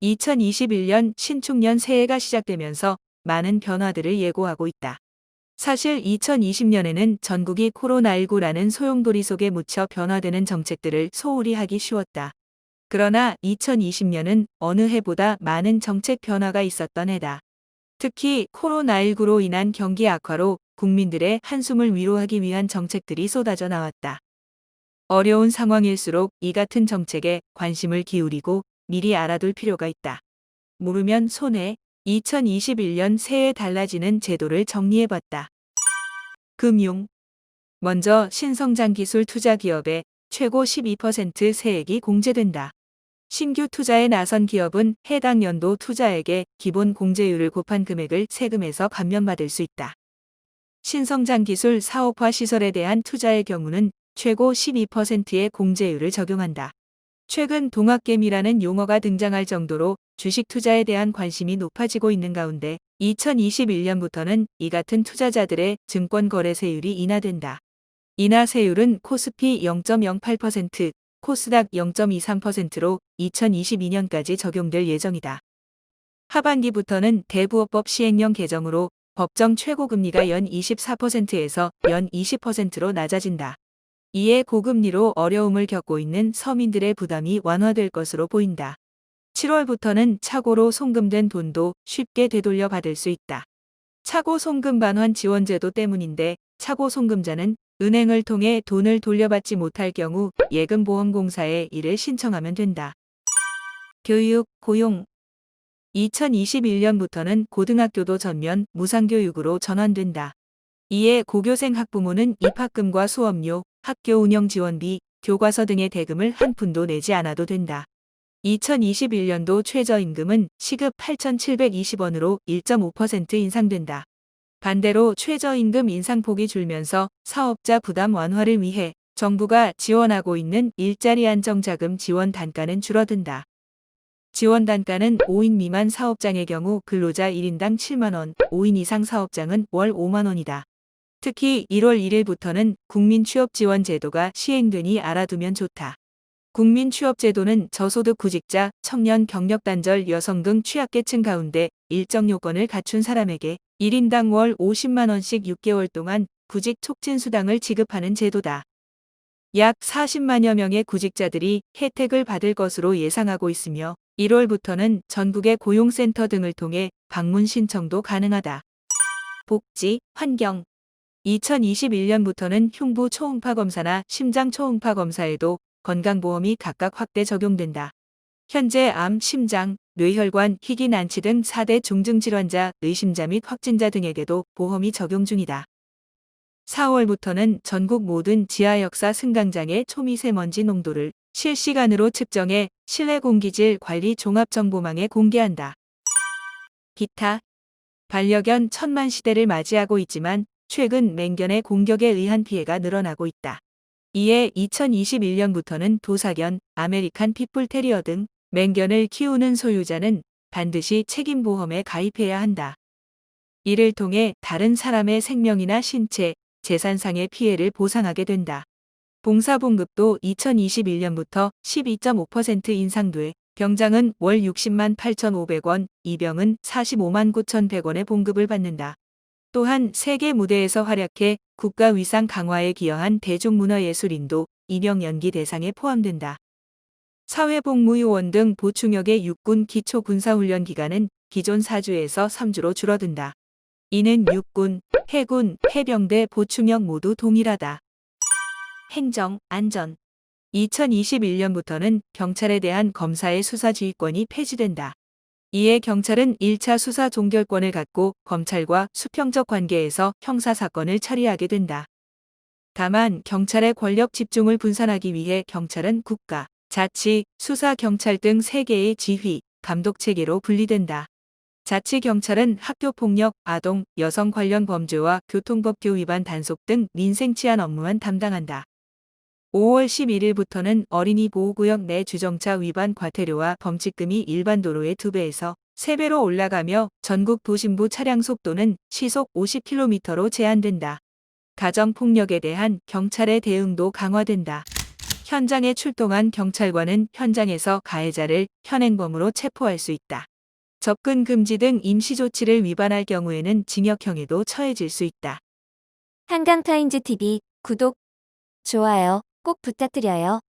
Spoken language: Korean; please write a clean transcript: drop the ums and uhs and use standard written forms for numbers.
2021년 신축년 새해가 시작되면서 많은 변화들을 예고하고 있다. 사실 2020년에는 전국이 코로나19라는 소용돌이 속에 묻혀 변화되는 정책들을 소홀히 하기 쉬웠다. 그러나 2020년은 어느 해보다 많은 정책 변화가 있었던 해다. 특히 코로나19로 인한 경기 악화로 국민들의 한숨을 위로하기 위한 정책들이 쏟아져 나왔다. 어려운 상황일수록 이 같은 정책에 관심을 기울이고 미리 알아둘 필요가 있다. 모르면 손해. 2021년 새해 달라지는 제도를 정리해봤다. 금융. 먼저 신성장기술 투자기업에 최고 12% 세액이 공제된다. 신규 투자에 나선 기업은 해당 연도 투자액의 기본 공제율을 곱한 금액을 세금에서 감면받을 수 있다. 신성장기술 사업화 시설에 대한 투자의 경우는 최고 12%의 공제율을 적용한다. 최근 동학개미라는 용어가 등장할 정도로 주식 투자에 대한 관심이 높아지고 있는 가운데 2021년부터는 이 같은 투자자들의 증권 거래세율이 인하된다. 인하세율은 코스피 0.08%, 코스닥 0.23%로 2022년까지 적용될 예정이다. 하반기부터는 대부업법 시행령 개정으로 법정 최고금리가 연 24%에서 연 20%로 낮아진다. 이에 고금리로 어려움을 겪고 있는 서민들의 부담이 완화될 것으로 보인다. 7월부터는 차고로 송금된 돈도 쉽게 되돌려 받을 수 있다. 차고 송금 반환 지원제도 때문인데 차고 송금자는 은행을 통해 돈을 돌려받지 못할 경우 예금보험공사에 이를 신청하면 된다. 교육, 고용. 2021년부터는 고등학교도 전면 무상교육으로 전환된다. 이에 고교생 학부모는 입학금과 수업료, 학교 운영 지원비, 교과서 등의 대금을 한 푼도 내지 않아도 된다. 2021년도 최저임금은 시급 8,720원으로 1.5% 인상된다. 반대로 최저임금 인상폭이 줄면서 사업자 부담 완화를 위해 정부가 지원하고 있는 일자리 안정자금 지원 단가는 줄어든다. 지원 단가는 5인 미만 사업장의 경우 근로자 1인당 7만 원, 5인 이상 사업장은 월 5만 원이다. 특히 1월 1일부터는 국민취업지원제도가 시행되니 알아두면 좋다. 국민취업제도는 저소득 구직자, 청년, 경력단절, 여성 등 취약계층 가운데 일정 요건을 갖춘 사람에게 1인당 월 50만 원씩 6개월 동안 구직 촉진수당을 지급하는 제도다. 약 40만여 명의 구직자들이 혜택을 받을 것으로 예상하고 있으며 1월부터는 전국의 고용센터 등을 통해 방문 신청도 가능하다. 복지, 환경. 2021년부터는 흉부 초음파 검사나 심장 초음파 검사에도 건강보험이 각각 확대 적용된다. 현재 암, 심장, 뇌혈관, 희귀 난치 등 4대 중증질환자, 의심자 및 확진자 등에게도 보험이 적용 중이다. 4월부터는 전국 모든 지하역사 승강장의 초미세먼지 농도를 실시간으로 측정해 실내 공기질 관리 종합정보망에 공개한다. 기타. 반려견 천만 시대를 맞이하고 있지만 최근 맹견의 공격에 의한 피해가 늘어나고 있다. 이에 2021년부터는 도사견, 아메리칸 핏불 테리어 등 맹견을 키우는 소유자는 반드시 책임보험에 가입해야 한다. 이를 통해 다른 사람의 생명이나 신체, 재산상의 피해를 보상하게 된다. 봉사봉급도 2021년부터 12.5% 인상돼 병장은 월 60만 8,500원, 이병은 45만 9,100원의 봉급을 받는다. 또한 세계 무대에서 활약해 국가 위상 강화에 기여한 대중문화예술인도 임용 연기 대상에 포함된다. 사회복무요원 등 보충역의 육군 기초군사훈련 기간은 기존 4주에서 3주로 줄어든다. 이는 육군, 해군, 해병대 보충역 모두 동일하다. 행정, 안전. 2021년부터는 경찰에 대한 검사의 수사지휘권이 폐지된다. 이에 경찰은 1차 수사 종결권을 갖고 검찰과 수평적 관계에서 형사사건을 처리하게 된다. 다만 경찰의 권력 집중을 분산하기 위해 경찰은 국가, 자치, 수사 경찰 등 3개의 지휘, 감독 체계로 분리된다. 자치경찰은 학교폭력, 아동, 여성 관련 범죄와 교통법규 위반 단속 등 민생치안 업무만 담당한다. 5월 11일부터는 어린이 보호구역 내 주정차 위반 과태료와 범칙금이 일반 도로의 2배에서 3배로 올라가며 전국 도심부 차량 속도는 시속 50km로 제한된다. 가정폭력에 대한 경찰의 대응도 강화된다. 현장에 출동한 경찰관은 현장에서 가해자를 현행범으로 체포할 수 있다. 접근 금지 등 임시 조치를 위반할 경우에는 징역형에도 처해질 수 있다. 한강타임즈TV 구독, 좋아요 꼭 부탁드려요.